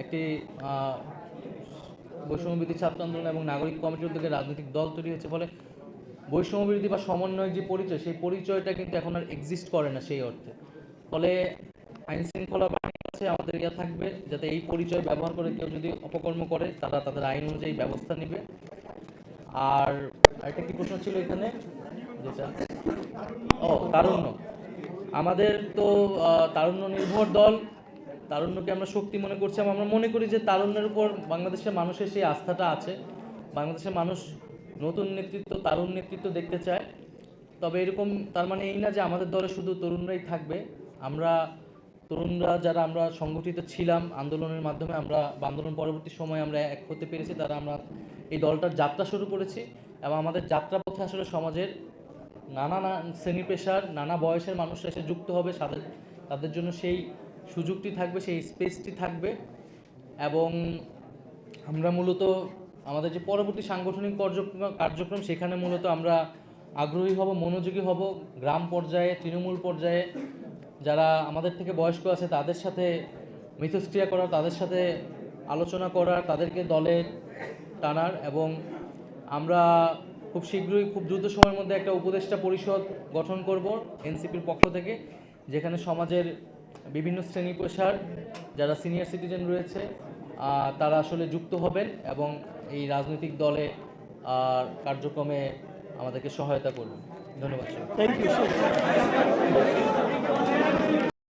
একটি বৈষম্যবিরোধী ছাত্র আন্দোলন এবং নাগরিক কমিটির উদ্যোগে রাজনৈতিক দল তৈরি হয়েছে, ফলে বৈষম্যবিরোধী বা সমন্বয়ের যে পরিচয়, সেই পরিচয়টা কিন্তু এখন আর এক্সিস্ট করে না সেই অর্থে। ফলে আইন শৃঙ্খলা বাহিনীর কাছে আমাদের থাকবে যাতে এই পরিচয় ব্যবহার করে কেউ যদি অপকর্ম করে তারা তাদের আইন অনুযায়ী ব্যবস্থা নেবে। আর একটা কি প্রশ্ন ছিল এখানে, যেটা তারুণ্য। আমাদের তো তারুণ্য নির্ভর দল, তারুণ্যকে আমরা শক্তি মনে করছি এবং আমরা মনে করি যে তারুণ্যের উপর বাংলাদেশের মানুষের সেই আস্থাটা আছে। বাংলাদেশের মানুষ নতুন নেতৃত্ব, তারুণ নেতৃত্ব দেখতে চায়। তবে এরকম তার মানে এই না যে আমাদের দলে শুধু তরুণরাই থাকবে। আমরা তরুণরা যারা আমরা সংগঠিত ছিলাম আন্দোলনের মাধ্যমে, আমরা আন্দোলন পরবর্তী সময়ে আমরা এক হতে পেরেছি, তারা আমরা এই দলটার যাত্রা শুরু করেছি এবং আমাদের যাত্রাপথে আসলে সমাজের নানা শ্রেণী পেশার নানা বয়সের মানুষরা এসে যুক্ত হবে, তাদের জন্য সেই সুযোগটি থাকবে, সেই স্পেসটি থাকবে। এবং আমরা মূলত আমাদের যে পরবর্তী সাংগঠনিক কার্যক্রম সেখানে মূলত আমরা আগ্রহী হব, মনোযোগী হব। গ্রাম পর্যায়ে, তৃণমূল পর্যায়ে যারা আমাদের থেকে বয়স্ক আছে তাদের সাথে মিথস্ক্রিয়া করার, তাদের সাথে আলোচনা করার, তাদেরকে দলে টানার। এবং আমরা খুব শীঘ্রই, খুব দ্রুত সময়ের মধ্যে একটা উপদেষ্টা পরিষদ গঠন করব এনসিপির পক্ষ থেকে, যেখানে সমাজের বিভিন্ন শ্রেণী পেশার যারা সিনিয়র সিটিজেন রয়েছে তারা আসলে যুক্ত হবেন এবং এই রাজনৈতিক দলে কার্যক্রমে আমাদেরকে সহায়তা করবেন। ধন্যবাদ। Thank you.